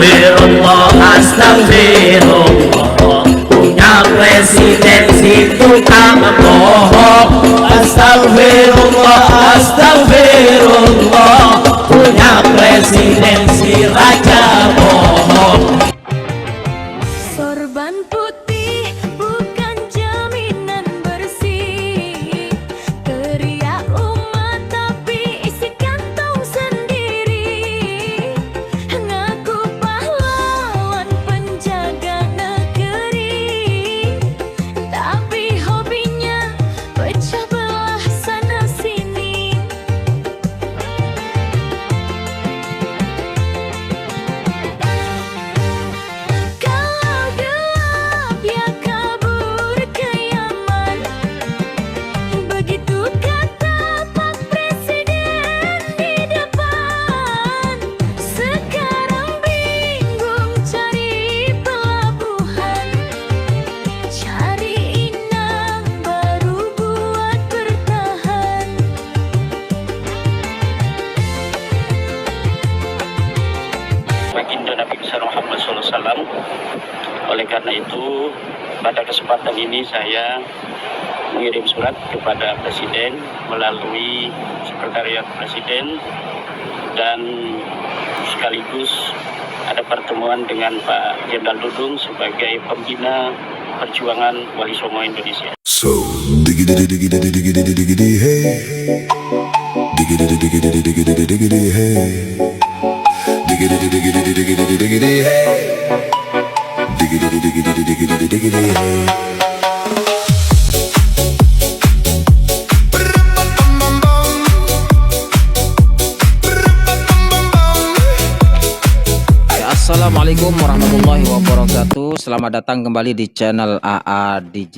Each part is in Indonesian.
Astagfirullah, astagfirullah, punya presidensi tukang bohong. Astagfirullah, astagfirullah, punya presidensi raja bohong. Sorban putih bukan jaminan bersih. Teriak umat tapi isi kantong sendiri. Ngaku pahlawan penjaga negeri, tapi hobinya pecah belah sana sini. Kalau gelap ya kabur ke Yaman. Begitu kata Pak Presiden di depan. Sekarang bingung cari pelabuhan, cari inang baru buat bertahan. Baginda Nabi besar Muhammad SAW. Oleh karena itu, pada kesempatan ini saya mengirim surat kepada Presiden melalui Sekretariat Presiden, dan sekaligus ada pertemuan dengan Pak Jenderal Dudung sebagai pembina perjuangan Wali Songo Indonesia. So diggity diggity diggity diggity hey, diggity diggity diggity diggity hey, diggity diggity diggity diggity hey, diggity diggity diggity diggity hey. Assalamualaikum warahmatullahi wabarakatuh. Selamat datang kembali di channel AA DJ.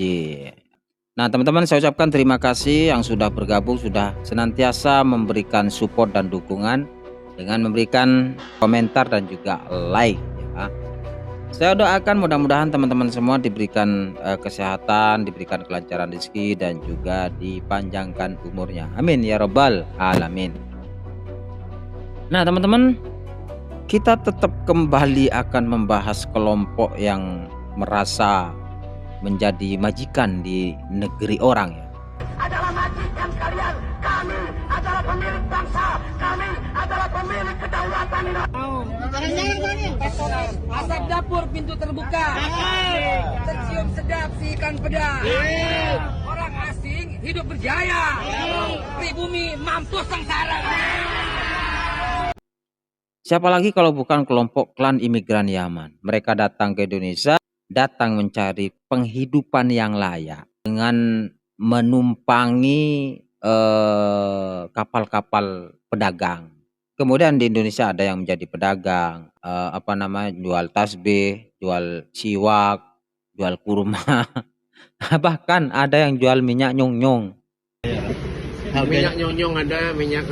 Nah teman-teman, saya ucapkan terima kasih yang sudah bergabung, sudah senantiasa memberikan support dan dukungan dengan memberikan komentar dan juga like ya. Saya doakan mudah-mudahan teman-teman semua diberikan kesehatan, diberikan kelancaran rezeki, dan juga dipanjangkan umurnya. Amin ya robbal alamin. Nah teman-teman, kita tetap kembali akan membahas kelompok yang merasa menjadi majikan di negeri orang ya. Adalah majikan kalian. Kami adalah pemilik bangsa. Kami adalah pemilik kedaulatan Indonesia. Asap dapur pintu terbuka. Tercium sedap si ikan peda. Orang asing hidup berjaya. Pribumi mampus sengsara. Siapa lagi kalau bukan kelompok klan imigran Yaman. Mereka datang ke Indonesia, datang mencari penghidupan yang layak dengan menumpangi kapal-kapal pedagang. Kemudian di Indonesia ada yang menjadi pedagang, jual tasbih, jual siwak, jual kurma, bahkan ada yang jual minyak nyong-nyong. Minyak nyong-nyong ada, minyak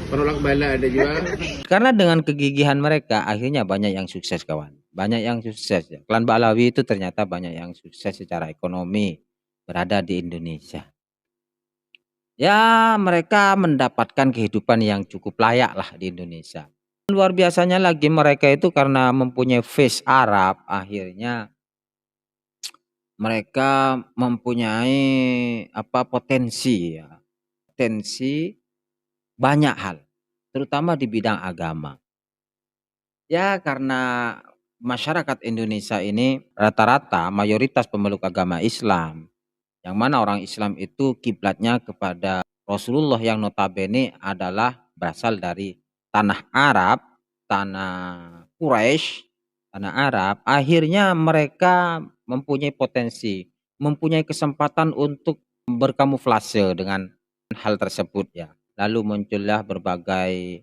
penolak bala ada juga. Karena dengan kegigihan mereka akhirnya banyak yang sukses kawan. Banyak yang sukses ya. Klan Ba'alawi itu ternyata banyak yang sukses secara ekonomi berada di Indonesia. Ya mereka mendapatkan kehidupan yang cukup layak lah di Indonesia. Luar biasanya lagi mereka itu karena mempunyai face Arab, akhirnya mereka mempunyai potensi ya. Potensi banyak hal, terutama di bidang agama. Ya karena masyarakat Indonesia ini rata-rata mayoritas pemeluk agama Islam, yang mana orang Islam itu kiblatnya kepada Rasulullah yang notabene adalah berasal dari tanah Arab, tanah Quraisy, tanah Arab. Akhirnya mereka mempunyai potensi, mempunyai kesempatan untuk berkamuflase dengan hal tersebut ya. Lalu muncullah berbagai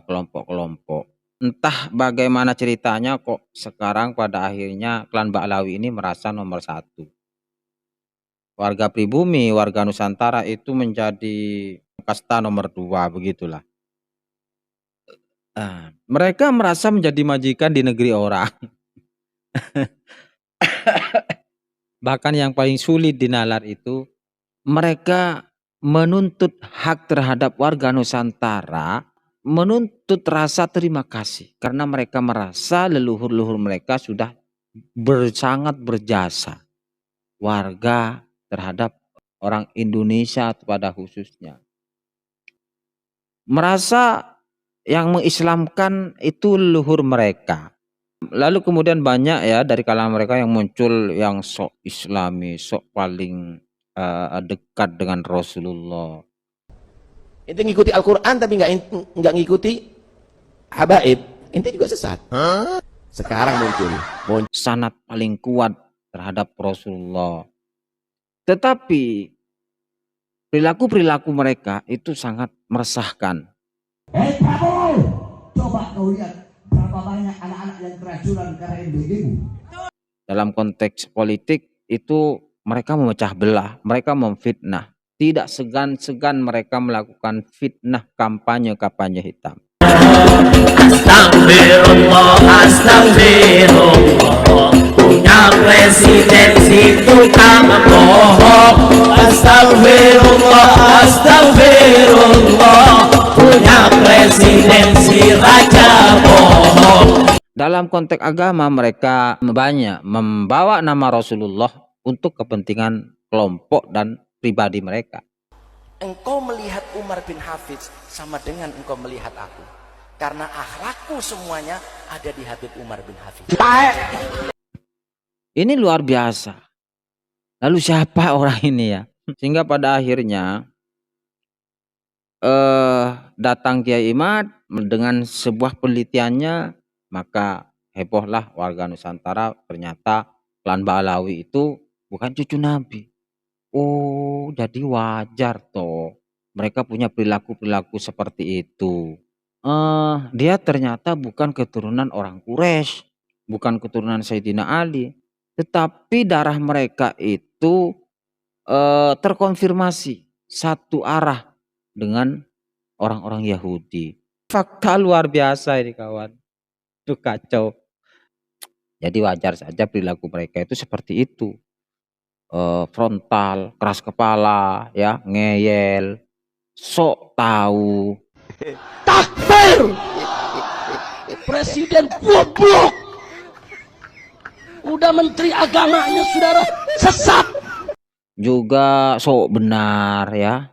kelompok-kelompok. Entah bagaimana ceritanya kok sekarang pada akhirnya klan Ba'alawi ini merasa nomor satu. Warga pribumi, warga Nusantara itu menjadi kasta nomor 2 begitulah. Mereka merasa menjadi majikan di negeri orang. Bahkan yang paling sulit dinalar itu, mereka menuntut hak terhadap warga Nusantara, menuntut rasa terima kasih karena mereka merasa leluhur-leluhur mereka sudah sangat berjasa warga terhadap orang Indonesia pada khususnya. Merasa yang mengislamkan itu leluhur mereka. Lalu kemudian banyak ya dari kalangan mereka yang muncul yang sok islami, sok paling dekat dengan Rasulullah. Ente ngikuti Al-Quran tapi nggak ngikuti habaib, ente juga sesat. Sekarang muncul Sanad paling kuat terhadap Rasulullah. Tetapi perilaku-perilaku mereka itu sangat meresahkan. Prabowo, coba kau lihat berapa banyak anak-anak yang keracunan karena MBG-mu. Dalam konteks politik itu mereka memecah belah, mereka memfitnah. Tidak segan-segan mereka melakukan fitnah kampanye-kampanye hitam. Astagfirullah, astagfirullah. Punya presiden si tukang bohong. Astagfirullah, astagfirullah. Punya presiden si raja bohong. Dalam konteks agama mereka banyak membawa nama Rasulullah untuk kepentingan kelompok dan pribadi mereka. engkau melihat Umar bin Hafiz sama dengan engkau melihat aku, karena akhlakku semuanya ada di Habib Umar bin Hafiz. Ini luar biasa. Lalu siapa orang ini ya? Sehingga pada akhirnya datang Kiai Imad dengan sebuah penelitiannya, maka hebohlah warga Nusantara, ternyata klan Ba'alawi itu bukan cucu Nabi. Oh, jadi wajar toh mereka punya perilaku-perilaku seperti itu. Dia ternyata bukan keturunan orang Quraisy, bukan keturunan Sayyidina Ali, tetapi darah mereka itu terkonfirmasi satu arah dengan orang-orang Yahudi. Fakta luar biasa ini kawan. Itu kacau. Jadi wajar saja perilaku mereka itu seperti itu. Frontal, keras kepala, ya, ngeyel, sok tahu. Takbir! Presiden goblok. Udah menteri agamanya saudara sesat. Juga sok benar ya.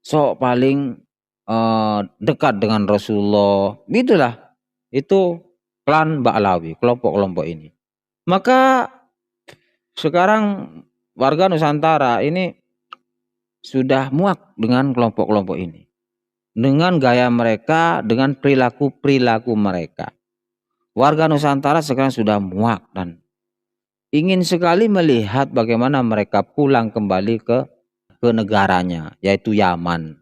Sok paling dekat dengan Rasulullah. Gitulah. Itu klan Ba'alawi, kelompok-kelompok ini. Maka sekarang warga Nusantara ini sudah muak dengan kelompok-kelompok ini. Dengan gaya mereka, dengan perilaku-perilaku mereka. Warga Nusantara sekarang sudah muak dan ingin sekali melihat bagaimana mereka pulang kembali ke negaranya, yaitu Yaman.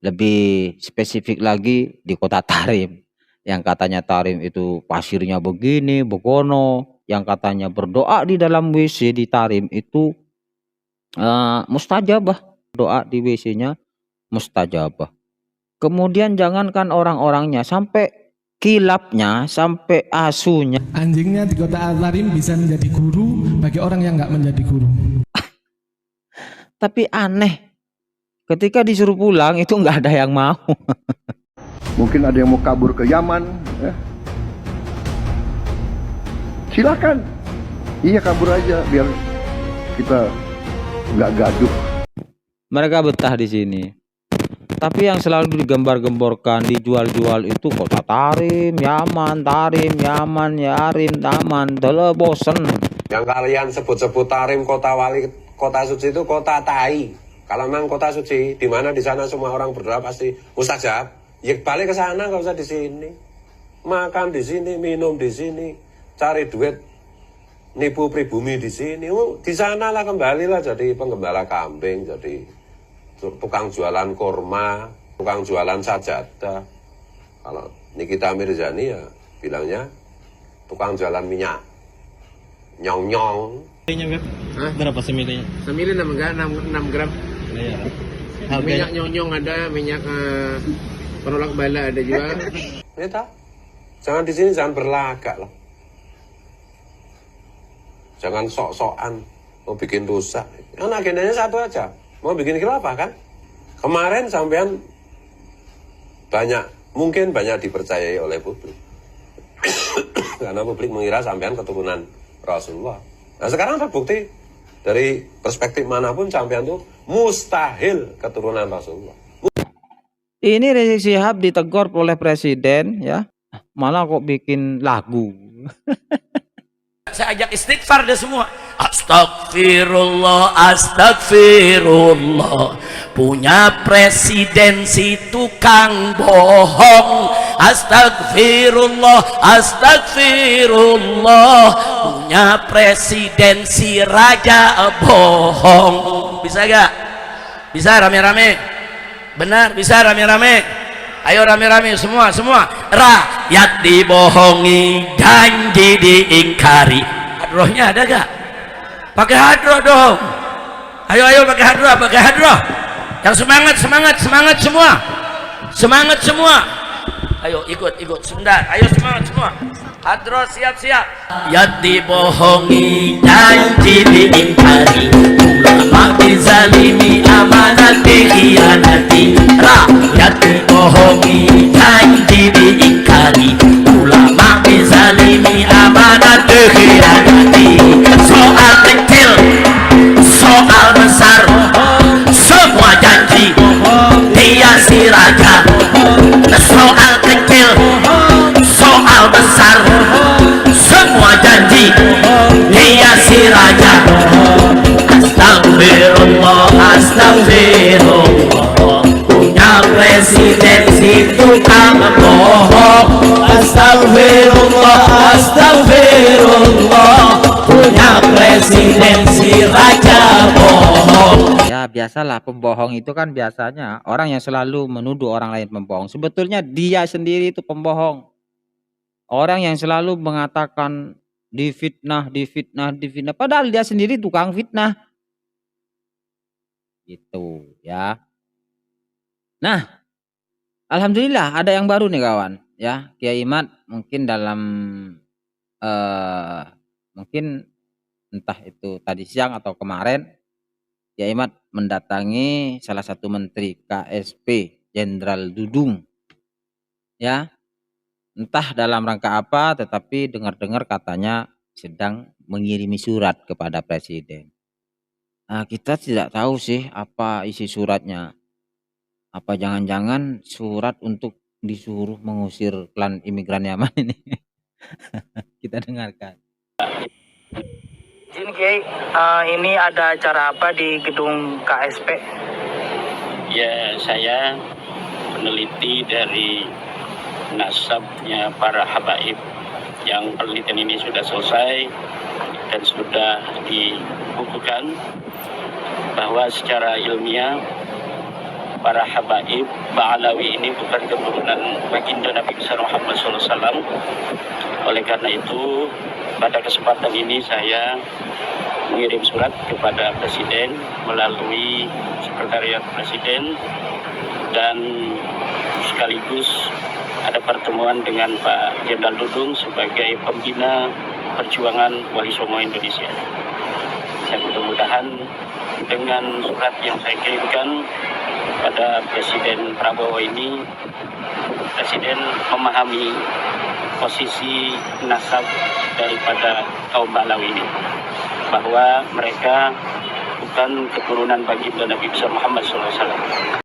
Lebih spesifik lagi di kota Tarim. Yang katanya Tarim itu pasirnya begini, begono. Yang katanya berdoa di dalam WC di Tarim itu mustajabah. Doa di WC-nya mustajabah. Kemudian jangankan orang-orangnya, sampai kilapnya, sampai asunya. Anjingnya di kota Al-Tarim bisa menjadi guru bagi orang yang nggak menjadi guru. Tapi aneh, ketika disuruh pulang itu nggak ada yang mau. Mungkin ada yang mau kabur ke Yaman, ya. Silakan, iya kabur aja biar kita nggak gaduh. Mereka betah di sini. Tapi yang selalu digembar-gemborkan, dijual-jual itu kota Tarim, Yaman, Yarim, Taman. Udah bosen. Yang kalian sebut-sebut Tarim, kota wali, kota suci itu kota tai. Kalau memang kota suci, di mana di sana semua orang berdoa pasti mustajab. Ya balik ke sana, nggak usah di sini. Makan di sini, minum di sini, cari duit, nipu pribumi di sini. Di sana lah kembalilah jadi penggembala kambing, jadi tukang jualan kurma, tukang jualan sajadah. Kalau Nikita Mirzani ya bilangnya tukang jualan minyak nyong-nyong. Berapa semilenya? Semilnya 6 gram. Iya. Minyak nyong-nyong ada, minyak penolak bala ada juga. Ya, jangan di sini, jangan berlagak lah. Jangan sok-sokan mau bikin rusak. Kan agendanya satu aja, mau bikin khilafah kan. Kemarin sampean banyak mungkin banyak dipercayai oleh publik. Karena publik mengira sampean keturunan Rasulullah. Nah sekarang terbukti dari perspektif manapun sampean tuh mustahil keturunan Rasulullah. Ini Rizik Syihab ditegur oleh presiden ya, malah kok bikin lagu. Saya ajak istighfar deh semua. Astagfirullah, astagfirullah. Punya presidensi tukang bohong. Astagfirullah, astagfirullah. Punya presidensi raja bohong. Bisa gak? Bisa rame-rame? Benar, bisa rame-rame? Ayo rame-rame semua. Rakyat dibohongi, janji diingkari. Hadrohnya ada gak? Pakai hadroh dong. Ayo pakai hadroh. Yang semangat semua. Semangat semua. Ayo ikut sebentar. Ayo semangat semua. Hadroh siap. Rakyat dibohongi, janji diingkari. Ulama dizalimi, amanat dikhianati. Rakyat dibohongi, janji diingkari. Ulama dizalimi, amanat dikhianati. Soal kecil, soal besar, semua janji hiasi raja. Soal kecil, soal besar, semua janji hiasi raja. Astagfirullah, astagfirullah. Punya presidensi tukang bohong. Astagfirullah, astagfirullah. Punya presidensi raja bohong. Ya biasalah, pembohong itu kan biasanya orang yang selalu menuduh orang lain pembohong. Sebetulnya dia sendiri itu pembohong. Orang yang selalu mengatakan difitnah. Padahal dia sendiri tukang fitnah. Gitu ya. Nah, alhamdulillah ada yang baru nih kawan. Ya, Kiai Imad mungkin dalam mungkin entah itu tadi siang atau kemarin, Kiai Imad mendatangi salah satu menteri KSP, Jenderal Dudung. Ya. Entah dalam rangka apa, tetapi dengar-dengar katanya sedang mengirimi surat kepada presiden. Nah, kita tidak tahu sih apa isi suratnya. Apa jangan-jangan surat untuk disuruh mengusir klan imigran Yaman ini. Kita dengarkan. Izin Kiai, ini ada acara apa di gedung KSP? Ya, saya peneliti dari nasabnya para habaib. Yang penelitian ini sudah selesai dan sudah dibukukan bahwa secara ilmiah para habaib Ba'alawi ini bukan keturunan baginda Nabi besar Muhammad SAW. Oleh karena itu pada kesempatan ini saya mengirim surat kepada Presiden melalui Sekretariat Presiden dan sekaligus ada pertemuan dengan Pak Jenderal Dudung sebagai pembina perjuangan Wali Songo Indonesia. Saya mudah-mudahan dengan surat yang saya kirimkan pada Presiden Prabowo ini, Presiden memahami posisi nasab daripada kaum Ba'alawi ini, bahwa mereka bukan keturunan baginda Nabi besar Muhammad SAW.